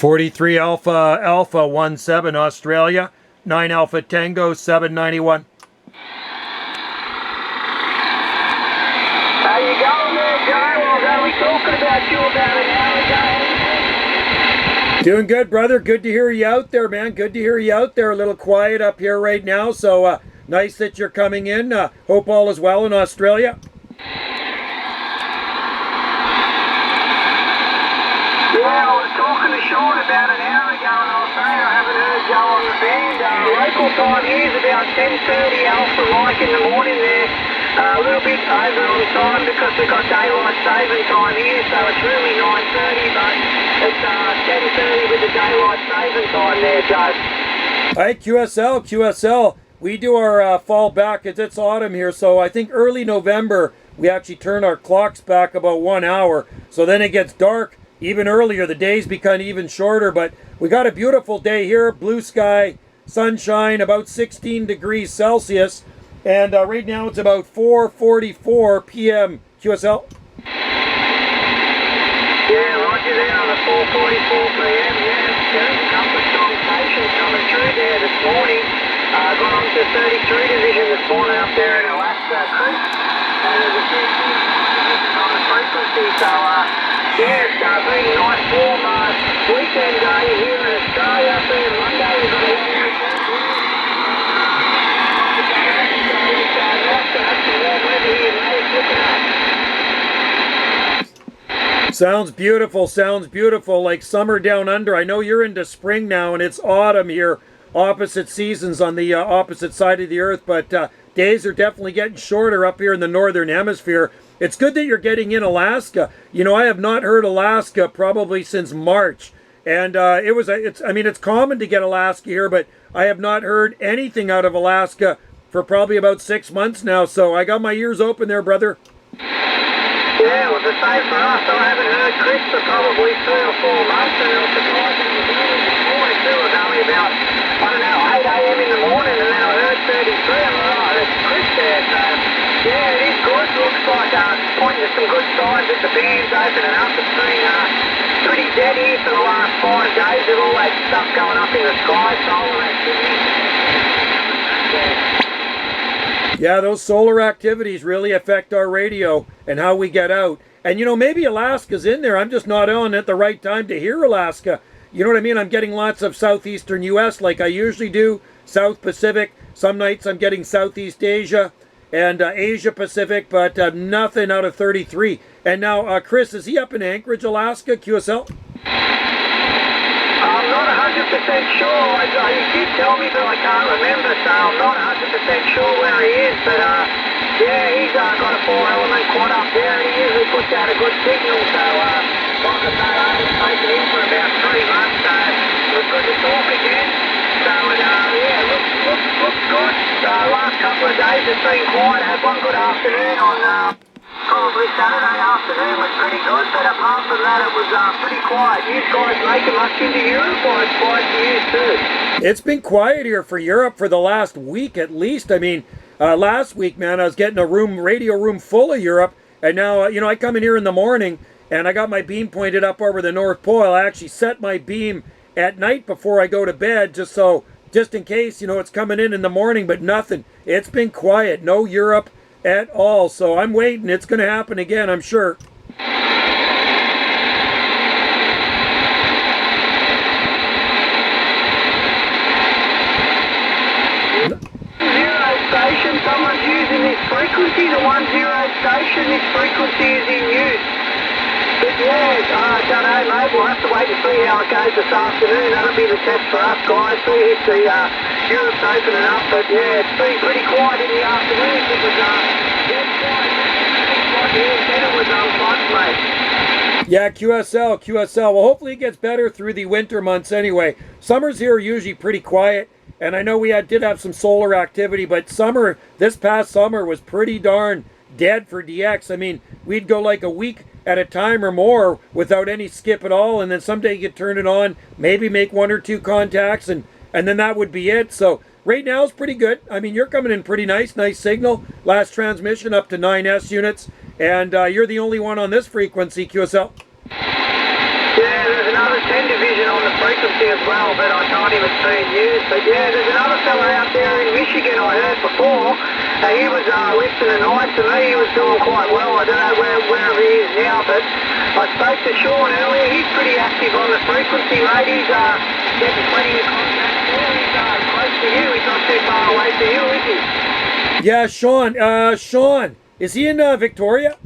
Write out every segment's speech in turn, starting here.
43 Alpha Alpha 17 Australia, 9 Alpha Tango 791. How you going there, Joe? I was only talking about you about an hour ago. Doing good, brother. Good to hear you out there, man. Good to hear you out there. A little quiet up here right now, so nice that you're coming in. Hope all is well in Australia. Yeah, I was talking to Sean about an hour ago, and I was saying I haven't heard Joe on the band. Local time here is about 10:30 Alpha like in the morning there. A little bit over on time because we've got daylight saving time here, so it's really 9:30, but it's 10:30 with the daylight saving time there, Joe. Hey, QSL. We do our fall back. It's autumn here, so I think early November we actually turn our clocks back about 1 hour. So then it gets dark even earlier. The days become even shorter, but we got a beautiful day here. Blue sky, sunshine, about 16 degrees Celsius. And right now it's about 4:44 p.m. QSL. Yeah, roger there on the 4:44 p.m. Yeah, there's a couple of strong stations coming through there this morning. Got on to 33 division this morning up there in Alaska Creek. And there's a few on the frequency, so yeah, it's been a nice warm weekend day here in Australia. Up there Monday, we've got a long weekend. Sounds beautiful, like summer down under. I know you're into spring now and it's autumn here, opposite seasons on the opposite side of the earth, but days are definitely getting shorter up here in the northern hemisphere. It's good that you're getting in Alaska. You know, I have not heard Alaska probably since March, and it's common to get Alaska here, but I have not heard anything out of Alaska for probably about 6 months now, so I got my ears open there, brother. Yeah, well, the same for us. I haven't heard Chris for probably 3 or 4 months, and it was surprising this morning too. It was only about, 8 a.m. in the morning, and then I heard 33, and I'm like, oh, that's Chris there. So, yeah, it is good. Looks like pointing to some good signs that the band's opening up. It's been pretty dead here for the last 5 days with all that stuff going up in the sky, solar activity. Yeah, those solar activities really affect our radio and how we get out. And you know, maybe Alaska's in there. I'm just not on at the right time to hear Alaska. You know what I mean? I'm getting lots of southeastern U.S. like I usually do, South Pacific. Some nights I'm getting Southeast Asia and Asia Pacific, but nothing out of 33. And now, Chris, is he up in Anchorage, Alaska, QSL? I'm not 100% sure. He did tell me, but I can't remember, so I'm not 100% sure where he is. But yeah, he's got a 4-element quad up there, and he usually puts out a good signal. So, like I say, I haven't taken him for about 3 months, so it's good to talk again. So, yeah, looks good. Last couple of days it's been quiet. I had one good afternoon on probably Saturday afternoon was pretty good, but apart from that it was pretty quiet. You guys making much into Europe, or it's quiet for you too? It's been quiet here for Europe for the last week at least. I mean, last week, man, I was getting a radio room full of Europe, and now, I come in here in the morning, and I got my beam pointed up over the North Pole. I actually set my beam at night before I go to bed, just in case, it's coming in the morning, but nothing. It's been quiet, no Europe at all, so I'm waiting. It's going to happen again, I'm sure. Zero station, someone's using this frequency, the 10 station, this frequency is in use. But yeah, I don't know, mate, we'll have to wait and see how it goes this afternoon. That'll be the test for us guys, see if the Europe's opening up, but yeah, it's been pretty quiet in the afternoon. It was Yeah, QSL. Well, hopefully it gets better through the winter months anyway. Summers here are usually pretty quiet, and I know we did have some solar activity, but this past summer was pretty darn dead for DX. I mean, we'd go like a week at a time or more without any skip at all, and then someday you could turn it on, maybe make 1 or 2 contacts, and then that would be it. So right now it's pretty good. I mean, you're coming in pretty nice signal. Last transmission up to 9S units, and you're the only one on this frequency, QSL. Yeah, there's another 10 division on the frequency as well, but I told him it's being used. But yeah, there's another fella out there in Michigan I heard before. He was listening nice to me. He was doing quite well. I don't know wherever he is now, but I spoke to Sean earlier. He's pretty active on the frequency, mate. He's getting plenty of contacts there. He's close to you. He's not too far away from you, is he? Yeah, Sean. Sean, is he in Victoria?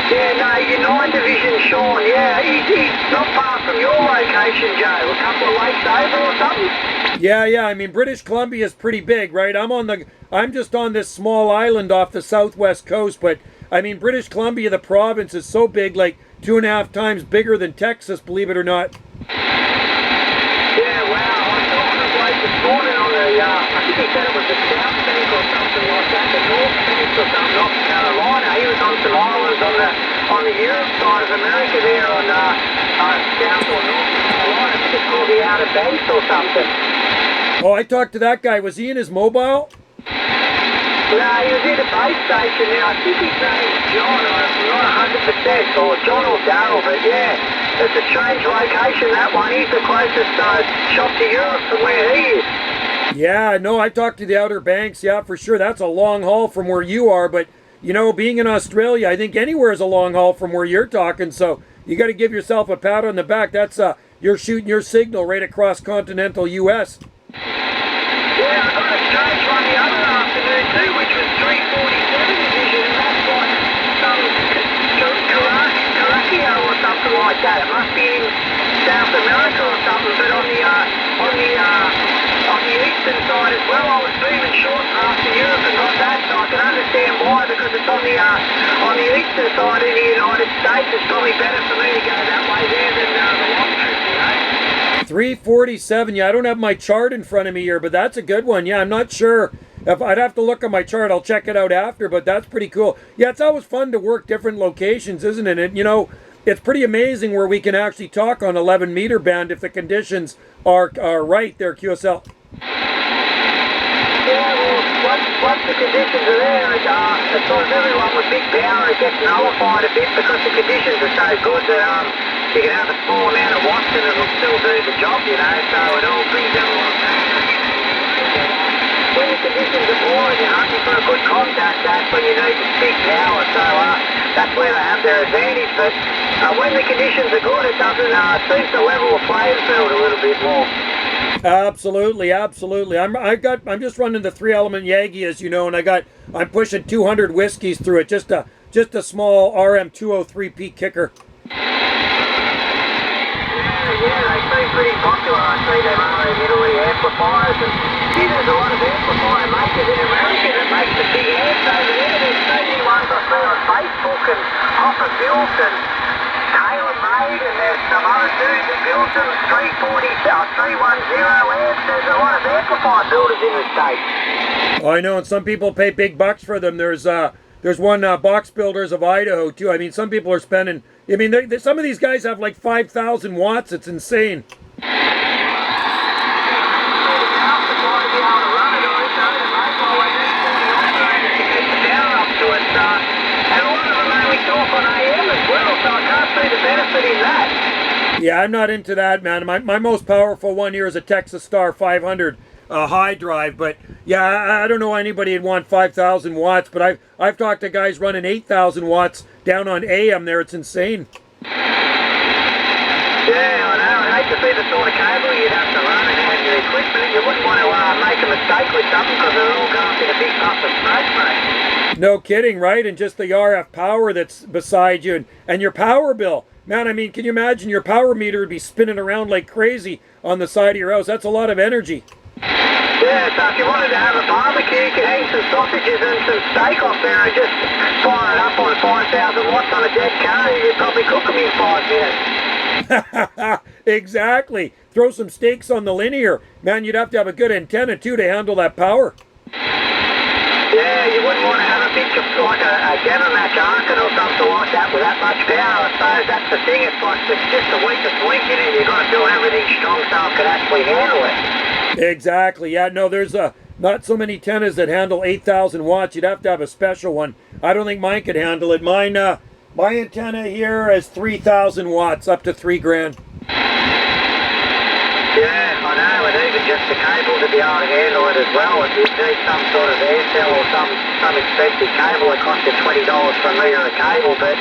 Yeah, no, your 9 division, Sean. Yeah, he's not far from your location, Joe. A couple of lakes over or something. Yeah. I mean, British Columbia is pretty big, right? I'm just on this small island off the southwest coast, but I mean, British Columbia, the province, is so big, like 2.5 times bigger than Texas, believe it or not. Yeah, wow. I was talking to a bloke this morning on the, I think he said it was the South Bank or something like that, the North Bank or something, North Carolina. He was on some islands on the Europe side of America there on South or North Carolina. I think it's called the Outer Banks or something. Oh, I talked to that guy. Was he in his mobile? No, he was in a base station now. I think his name's John. I'm not 100%, or John or Darryl, but yeah, it's a strange location, that one. He's the closest shop to Europe from where he is. Yeah, no, I talked to the Outer Banks. Yeah, for sure. That's a long haul from where you are, but you know, being in Australia, I think anywhere is a long haul from where you're talking, so you got to give yourself a pat on the back. That's you're shooting your signal right across continental U.S. Yeah, I got a strange one the other afternoon too, which was 347 division, and that's like some Caraccio or something like that. It must be in South America or something, but on the eastern side as well. I was moving short past the Europe and got that, so I can understand why, because it's on the eastern side of the United States. It's probably better for me to go that way there than the long trip, you know. 347. Yeah, I don't have my chart in front of me here, but that's a good one. Yeah, I'm not sure if I'd have to look at my chart. I'll check it out after, but that's pretty cool. Yeah, it's always fun to work different locations, isn't it? And you know, it's pretty amazing where we can actually talk on 11 meter band if the conditions are right there, QSL. Yeah, well, once the conditions are there, it's sort of everyone with big power, it gets nullified a bit because the conditions are so good that you can have a small amount of watts and it'll still do the job, you know, so it all brings everyone back. When the conditions are poor and you're hunting for a good contact, that's when you need the big power, so that's where they have their advantage, but when the conditions are good, it doesn't seems to level the playing field a little bit more. Absolutely. I'm just running the 3-element Yagi, as you know, and I'm pushing 200 whiskeys through it. Just a small RM203P kicker. Yeah, they seem pretty popular. I see them over in Italy, amplifiers, and there's a lot of amplifier makers in America that make the big amps over there. There's so many ones I see on Facebook and Hopper built and Taylor made, and there's some other dudes that built them, 310 amps. There's a lot of amplifier builders in the States. Oh, I know, and some people pay big bucks for them. There's one Box Builders of Idaho too. I mean, some people are spending. I mean, some of these guys have like 5,000 watts. It's insane. Yeah, I'm not into that, man. My most powerful one here is a Texas Star 500 high drive, but yeah, I don't know anybody would want 5,000 watts, but I've talked to guys running 8,000 watts down on AM there. It's insane. Yeah, I know. I'd hate to see the sort of cable you'd have to run and have your equipment. You wouldn't want to make a mistake with something because it'll all go up in a big puff of smoke, mate. No kidding, right? And just the RF power that's beside you and your power bill. Man, I mean, can you imagine your power meter would be spinning around like crazy on the side of your house? That's a lot of energy. Yeah, so if you wanted to have a barbecue, you could hang some sausages and some steak off there and just fire it up on 5,000 watts on a dead car. You'd probably cook them in 5 minutes. Exactly. Throw some steaks on the linear. Man, you'd have to have a good antenna, too, to handle that power. Yeah, you wouldn't want to have a big, like a gamma match Arkin or something like that with that much power. I suppose that's the thing. It's like it's just the weakest link in it. You've got to do everything strong so it can actually handle it. Exactly. Yeah, no, there's not so many antennas that handle 8,000 watts. You'd have to have a special one. I don't think mine could handle it. Mine My antenna here is 3,000 watts, up to 3 grand. Yeah, I know, and even just the cable to be able to handle it as well. If you need some sort of aircell or some expensive cable, it costs you $20 for a metre of cable, but,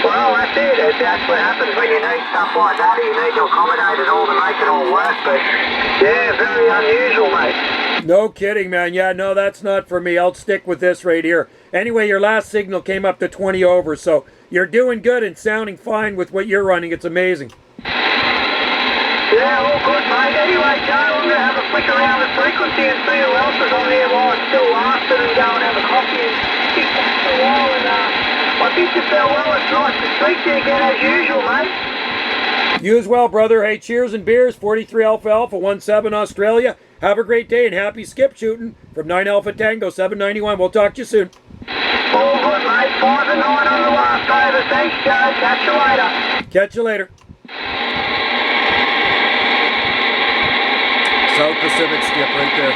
well, that's it. That's what happens when you need stuff like that. You need to accommodate it all to make it all work, but, yeah, very unusual, mate. No kidding, man. Yeah, no, that's not for me. I'll stick with this right here. Anyway, your last signal came up to 20 over, so you're doing good and sounding fine with what you're running. It's amazing. Yeah, all good, mate. Anyway, Joe, I'm going to have a flick around the frequency and see who else is on there while it's still lasting and go and have a coffee and kick back for a while. And I think you felt well. It's nice to speak to you again as usual, mate. You as well, brother. Hey, cheers and beers. 43 Alpha Alpha 17 Australia. Have a great day and happy skip shooting from 9 Alpha Tango 791. We'll talk to you soon. All good, mate. 5 and 9 on the last over. Thanks, Joe. Catch you later. Catch you later. South Pacific skip right there.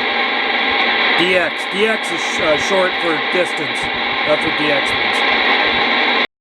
DX. DX is short for distance. That's what DX means.